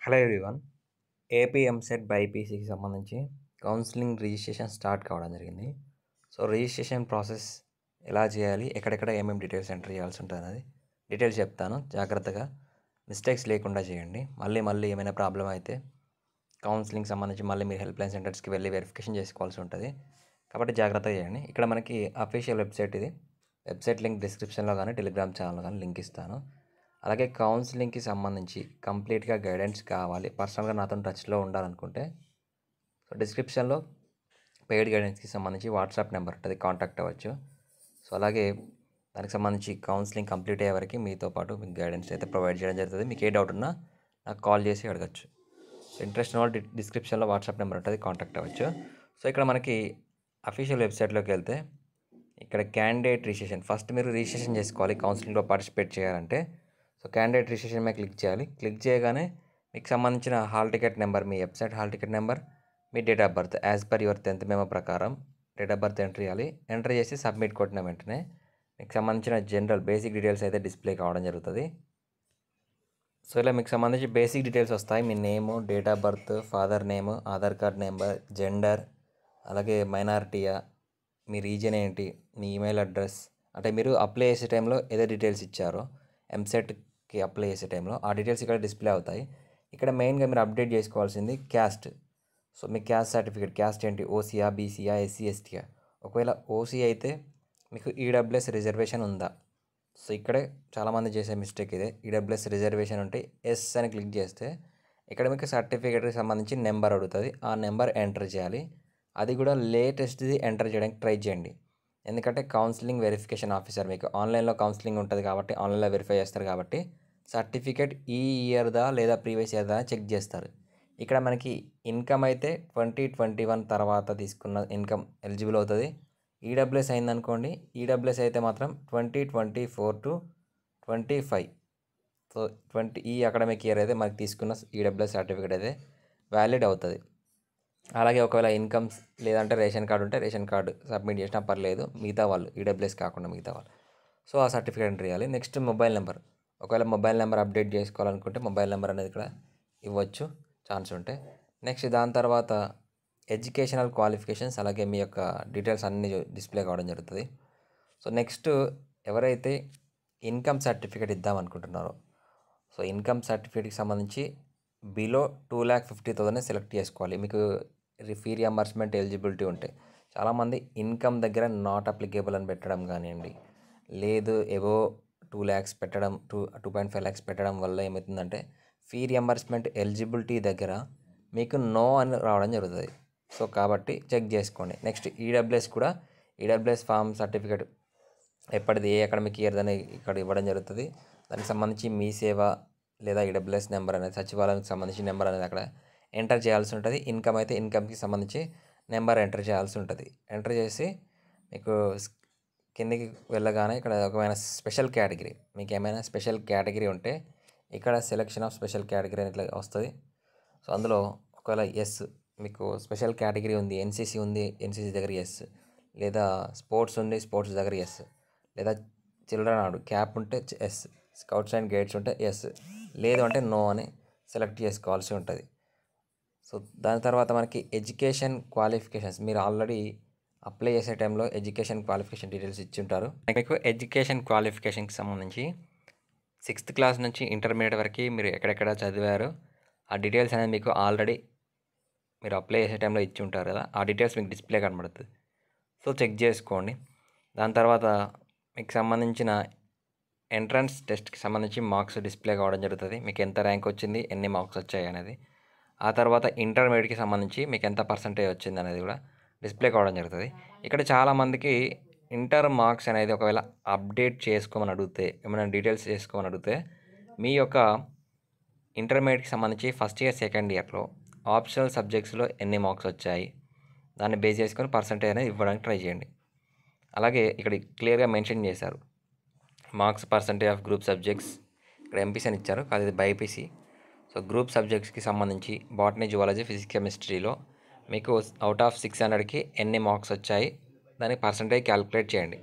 Hello everyone. AP EAMCET బైపీసీకి సంబంధించి counselling registration start కావడం జరిగింది. సో రిజిస్ట్రేషన్ ప్రాసెస్ ఎలా చేయాలి, ఎక్కడెక్కడ ఏమేమి డీటెయిల్స్ ఎంటర్ చేయాల్సి ఉంటుంది అనేది డీటెయిల్స్ చెప్తాను. జాగ్రత్తగా మిస్టేక్స్ లేకుండా చేయండి. మళ్ళీ ఏమైనా ప్రాబ్లం అయితే కౌన్సిలింగ్ సంబంధించి మళ్ళీ మీరు హెల్ప్ లైన్ సెంటర్స్కి వెళ్ళి వెరిఫికేషన్ చేసుకోవాల్సి ఉంటుంది. కాబట్టి జాగ్రత్తగా చేయండి. ఇక్కడ మనకి అఫీషియల్ వెబ్సైట్ ఇది. వెబ్సైట్ లింక్ డిస్క్రిప్షన్లో కానీ టెలిగ్రామ్ ఛానల్లో కానీ లింక్ ఇస్తాను. అలాగే కౌన్సిలింగ్కి సంబంధించి కంప్లీట్గా గైడెన్స్ కావాలి, పర్సనల్గా నాతో టచ్లో ఉండాలనుకుంటే సో డిస్క్రిప్షన్లో పెయిడ్ గైడెన్స్కి సంబంధించి వాట్సాప్ నెంబర్ ఉంటుంది, కాంటాక్ట్ అవ్వచ్చు. సో అలాగే దానికి సంబంధించి కౌన్సిలింగ్ కంప్లీట్ అయ్యే వరకు మీతో పాటు మీకు గైడెన్స్ అయితే ప్రొవైడ్ చేయడం జరుగుతుంది. మీకు ఏ డౌట్ ఉన్నా నాకు కాల్ చేసి అడగచ్చు. సో ఇంట్రెస్ట్ ఉన్న వాళ్ళు డిస్క్రిప్షన్లో వాట్సాప్ నెంబర్ ఉంటుంది, కాంటాక్ట్ అవ్వచ్చు. సో ఇక్కడ మనకి అఫీషియల్ వెబ్సైట్లోకి వెళ్తే ఇక్కడ క్యాండిడేట్ రిజిస్ట్రేషన్, ఫస్ట్ మీరు రిజిస్ట్రేషన్ చేసుకోవాలి కౌన్సిలింగ్లో పార్టిసిపేట్ చేయాలంటే. సో క్యాండిడేట్ రిజిస్ట్రేషన్ మీద క్లిక్ చేయాలి. క్లిక్ చేయగానే మీకు సంబంధించిన hall ticket number, me website hall ticket number, me date of birth as per your 10th memo ప్రకారం డేట్ ఆఫ్ బర్త్ ఎంటర్ చేయాలి. ఎంటర్ చేసి సబ్మిట్ కొట్టిన వెంటనే మీకు సంబంధించిన జనరల్ బేసిక్ డీటెయిల్స్ అయితే డిస్ప్లే కావడం జరుగుతుంది. సో ఇలా మీకు సంబంధించి బేసిక్ డీటెయిల్స్ వస్తాయి. మీ name, date of birth, father name, Aadhaar card number, gender, అలాగే మైనారిటీయా, మీ రీజన్ ఏంటి, మీ ఈమెయిల్ అడ్రస్, అంటే మీరు అప్లై చేసే టైంలో ఏదో డీటెయిల్స్ ఇచ్చారో ఎంసెట్కి అప్లై చేసే టైంలో ఆ డీటెయిల్స్ ఇక్కడ డిస్ప్లే అవుతాయి. ఇక్కడ మెయిన్గా మీరు అప్డేట్ చేసుకోవాల్సింది క్యాస్ట్. సో మీ క్యాస్ట్ సర్టిఫికేట్, క్యాస్ట్ ఏంటి, ఓసీయా, బీసీయా, ఎస్సీ, ఎస్టీయా. ఒకవేళ ఓసీ అయితే మీకు ఈడబ్ల్యూఎస్ రిజర్వేషన్ ఉందా. సో ఇక్కడే చాలామంది చేసే మిస్టేక్ ఇదే. ఈడబ్ల్యూఎస్ రిజర్వేషన్ ఉంటే ఎస్ అని క్లిక్ చేస్తే ఇక్కడ మీకు సర్టిఫికేట్కి సంబంధించి నెంబర్ అడుగుతుంది. ఆ నెంబర్ ఎంటర్ చేయాలి. అది కూడా లేటెస్ట్ది ఎంటర్ చేయడానికి ట్రై చేయండి. ఎందుకంటే కౌన్సిలింగ్ వెరిఫికేషన్ ఆఫీసర్ మీకు ఆన్లైన్లో కౌన్సిలింగ్ ఉంటుంది కాబట్టి ఆన్లైన్లో వెరిఫై చేస్తారు కాబట్టి సర్టిఫికేట్ ఈ ఇయర్దా లేదా ప్రీవియస్ ఇయర్దా చెక్ చేస్తారు. ఇక్కడ మనకి ఇన్కమ్ అయితే 2021 తర్వాత తీసుకున్న ఇన్కమ్ ఎలిజిబుల్ అవుతుంది. ఈడబ్ల్యూఎస్ అయిందనుకోండి, ఈడబ్ల్యూఎస్ అయితే మాత్రం 2024 to 25, సో ఈ అకాడమిక్ ఇయర్ అయితే మనకి తీసుకున్న ఈడబ్ల్యూఎస్ సర్టిఫికేట్ అయితే వ్యాలిడ్ అవుతుంది. అలాగే ఒకవేళ ఇన్కమ్స్ లేదంటే రేషన్ కార్డు ఉంటే రేషన్ కార్డు సబ్మిట్ చేసినా పర్లేదు, మిగతా వాళ్ళు ఈడబ్ల్యూఎస్ కాకుండా మిగతా వాళ్ళు. సో ఆ సర్టిఫికేట్ ఎంటర్ చేయాలి. నెక్స్ట్ మొబైల్ నెంబర్, ఒకవేళ మొబైల్ నెంబర్ అప్డేట్ చేసుకోవాలనుకుంటే మొబైల్ నెంబర్ అనేది ఇక్కడ ఇవ్వచ్చు ఛాన్స్ ఉంటే. నెక్స్ట్ దాని తర్వాత ఎడ్యుకేషనల్ క్వాలిఫికేషన్స్, అలాగే మీ యొక్క డీటెయిల్స్ అన్నీ డిస్ప్లే కావడం జరుగుతుంది. సో నెక్స్ట్ ఎవరైతే ఇన్కమ్ సర్టిఫికేట్ ఇద్దామనుకుంటున్నారో, సో ఇన్కమ్ సర్టిఫికేట్కి సంబంధించి బిలో 2,50,000 సెలెక్ట్ చేసుకోవాలి. మీకు ఫీ రియంబర్స్మెంట్ ఎలిజిబిలిటీ ఉంటే. చాలామంది ఇన్కమ్ దగ్గర నాట్ అప్లికేబుల్ అని పెట్టడం కానివ్వండి, లేదు ఏవో 2 lakhs పెట్టడం, 2.5 lakhs పెట్టడం వల్ల ఏమవుతుందంటే ఫీ రియంబర్స్మెంట్ ఎలిజిబిలిటీ దగ్గర మీకు నో అని రావడం జరుగుతుంది. సో కాబట్టి చెక్ చేసుకోండి. నెక్స్ట్ ఈడబ్ల్యూఎస్ కూడా, ఈడబ్ల్యూఎస్ ఫామ్ సర్టిఫికేట్ ఎప్పటిది, ఏ అకాడమిక్ ఇయర్ అని ఇక్కడ ఇవ్వడం జరుగుతుంది. దానికి సంబంధించి మీ సేవ లేదా ఈడబ్ల్యూఎస్ నెంబర్ అనేది, సచివాలయానికి సంబంధించి నెంబర్ అనేది అక్కడ ఎంటర్ చేయాల్సి ఉంటుంది. ఇన్కమ్ అయితే ఇన్కమ్కి సంబంధించి నెంబర్ ఎంటర్ చేయాల్సి ఉంటుంది. ఎంటర్ చేసి మీకు కిందికి వెళ్ళగానే ఇక్కడ ఒకమైన స్పెషల్ కేటగిరీ, మీకు ఏమైనా స్పెషల్ కేటగిరీ ఉంటే ఇక్కడ సెలెక్షన్ ఆఫ్ స్పెషల్ కేటగిరీ అని ఇట్లా వస్తుంది. సో అందులో ఒకవేళ ఎస్, మీకు స్పెషల్ కేటగిరీ ఉంది, ఎన్సీసీ ఉంది, ఎన్సీసీ దగ్గర ఎస్, లేదా స్పోర్ట్స్ ఉంది, స్పోర్ట్స్ దగ్గర ఎస్, లేదా చిల్డ్రన్ ఆడు క్యాప్ ఉంటే ఎస్, స్కౌట్స్ అండ్ గైడ్స్ ఉంటే ఎస్, లేదు అంటే నో అని సెలెక్ట్ చేసుకోవాల్సి ఉంటుంది. సో దాని తర్వాత మనకి ఎడ్యుకేషన్ క్వాలిఫికేషన్స్, మీరు ఆల్రెడీ అప్లై చేసే టైంలో ఎడ్యుకేషన్ క్వాలిఫికేషన్ డీటెయిల్స్ ఇచ్చి ఉంటారు. మీకు ఎడ్యుకేషన్ క్వాలిఫికేషన్కి సంబంధించి 6th క్లాస్ నుంచి ఇంటర్మీడియట్ వరకు మీరు ఎక్కడెక్కడ చదివారో ఆ డీటెయిల్స్ అనేది మీకు ఆల్రెడీ మీరు అప్లై చేసే టైంలో ఇచ్చి ఉంటారు కదా, ఆ డీటెయిల్స్ మీకు డిస్ప్లే కనబడుతుంది. సో చెక్ చేసుకోండి. దాని తర్వాత మీకు సంబంధించిన ఎంట్రన్స్ టెస్ట్కి సంబంధించి మార్క్స్ డిస్ప్లే కావడం జరుగుతుంది. మీకు ఎంత ర్యాంక్ వచ్చింది, ఎన్ని మార్క్స్ వచ్చాయి అనేది. ఆ తర్వాత ఇంటర్మీడియట్కి సంబంధించి మీకు ఎంత పర్సంటేజ్ వచ్చింది అనేది కూడా డిస్ప్లే కావడం జరుగుతుంది. ఇక్కడ చాలామందికి ఇంటర్ మార్క్స్ అనేది ఒకవేళ అప్డేట్ చేసుకోమని అడిగితే, ఏమైనా డీటెయిల్స్ చేసుకోమని అడిగితే మీ యొక్క ఇంటర్మీడియట్కి సంబంధించి ఫస్ట్ ఇయర్ సెకండ్ ఇయర్లో ఆప్షనల్ సబ్జెక్ట్స్లో ఎన్ని మార్క్స్ వచ్చాయి దాన్ని బేస్ చేసుకొని పర్సంటేజ్ అనేది ఇవ్వడానికి ట్రై చేయండి. అలాగే ఇక్కడ క్లియర్గా మెన్షన్ చేశారు marks percentage of group subjects. ఇక్కడ ఎంపీసీ అని ఇచ్చారు, కాదు ఇది బైపీసీ. సో గ్రూప్ సబ్జెక్ట్స్కి సంబంధించి బాటనీ, జువాలజీ, ఫిజిక్స్, కెమిస్ట్రీలో మీకు అవుట్ ఆఫ్ 600కి ఎన్ని మార్క్స్ వచ్చాయి దానికి పర్సంటేజ్ క్యాలిక్యులేట్ చేయండి.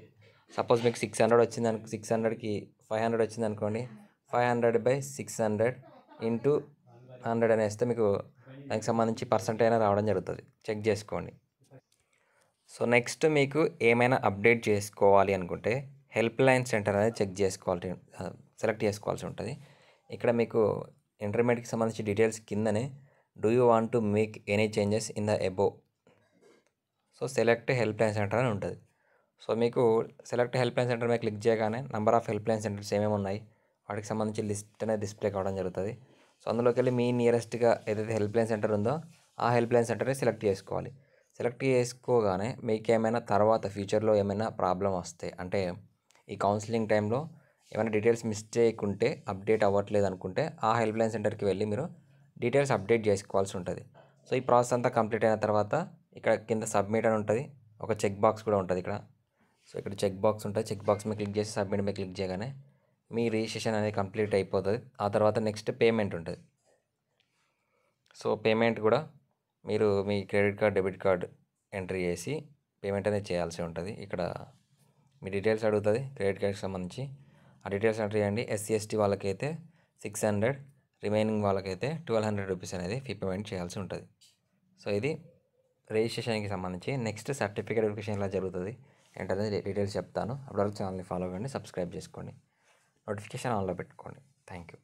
సపోజ్ మీకు 600 వచ్చింది, 600కి 500 వచ్చింది అనుకోండి, 500/600 ఇంటూ 100 అని వేస్తే మీకు దానికి సంబంధించి పర్సెంట్ అయినా రావడం జరుగుతుంది, చెక్ చేసుకోండి. సో నెక్స్ట్ మీకు ఏమైనా అప్డేట్ చేసుకోవాలి అనుకుంటే హెల్ప్ లైన్ సెంటర్ అనేది సెలెక్ట్ చేసుకోవాల్సి ఉంటుంది. ఇక్కడ మీకు ఇంటర్మీడియట్కి సంబంధించి డీటెయిల్స్ కిందనే do you want to make any changes in the above, so select help line centre అని ఉంటుంది. సో మీకు సెలెక్ట్ హెల్ప్ లైన్ సెంటర్ మీద క్లిక్ చేయగానే number of help line centres ఏమేమి ఉన్నాయి వాటికి సంబంధించి లిస్ట్ అనేది డిస్ప్లే కావడం జరుగుతుంది. సో అందులోకి వెళ్ళి మీ నియరెస్ట్గా ఏదైతే హెల్ప్ లైన్ సెంటర్ ఉందో ఆ హెల్ప్ లైన్ సెంటర్ని సెలెక్ట్ చేసుకోవాలి. సెలెక్ట్ చేసుకోగానే మీకు ఏమైనా తర్వాత ఫ్యూచర్లో ఏమైనా ప్రాబ్లం వస్తే, అంటే ఈ కౌన్సిలింగ్ టైంలో ఏమైనా డీటెయిల్స్ మిస్టేక్ ఉంటే, అప్డేట్ అవ్వట్లేదు అనుకుంటే ఆ హెల్ప్ లైన్ సెంటర్కి వెళ్ళి మీరు డీటెయిల్స్ అప్డేట్ చేసుకోవాల్సి ఉంటుంది. సో ఈ ప్రాసెస్ అంతా కంప్లీట్ అయిన తర్వాత ఇక్కడ కింద సబ్మిట్ అని ఉంటుంది, ఒక చెక్ బాక్స్ కూడా ఉంటుంది ఇక్కడ. సో ఇక్కడ చెక్ బాక్స్ ఉంటుంది, చెక్ బాక్స్ మీద క్లిక్ చేసి సబ్మిట్ మీద క్లిక్ చేయగానే మీ రిజిస్ట్రేషన్ అనేది కంప్లీట్ అయిపోతుంది. ఆ తర్వాత నెక్స్ట్ పేమెంట్ ఉంటుంది. సో పేమెంట్ కూడా మీరు మీ credit card, debit card entry చేసి పేమెంట్ అనేది చేయాల్సి ఉంటుంది. ఇక్కడ మీ డీటెయిల్స్ అడుగుతుంది క్రెడిట్ కార్డ్కి సంబంధించి, ఆ డీటెయిల్స్ ఎంట్రీ చేయండి. ఎస్సీ ఎస్టీ వాళ్ళకైతే 600, రిమైనింగ్ వాళ్ళకైతే 1200 రూపీస్ అనేది ఫీ పేమెంట్ చేయాల్సి ఉంటుంది. సో ఇది రిజిస్ట్రేషన్కి సంబంధించి. నెక్స్ట్ సర్టిఫికేట్ వెరిఫికేషన్ ఎలా జరుగుతుంది ఏంటనేది డీటెయిల్స్ చెప్తాను. అప్పటివరకు ఛానల్ని ఫాలో అవ్వండి, సబ్స్క్రైబ్ చేసుకోండి, నోటిఫికేషన్ ఆన్లో పెట్టుకోండి. Thank you.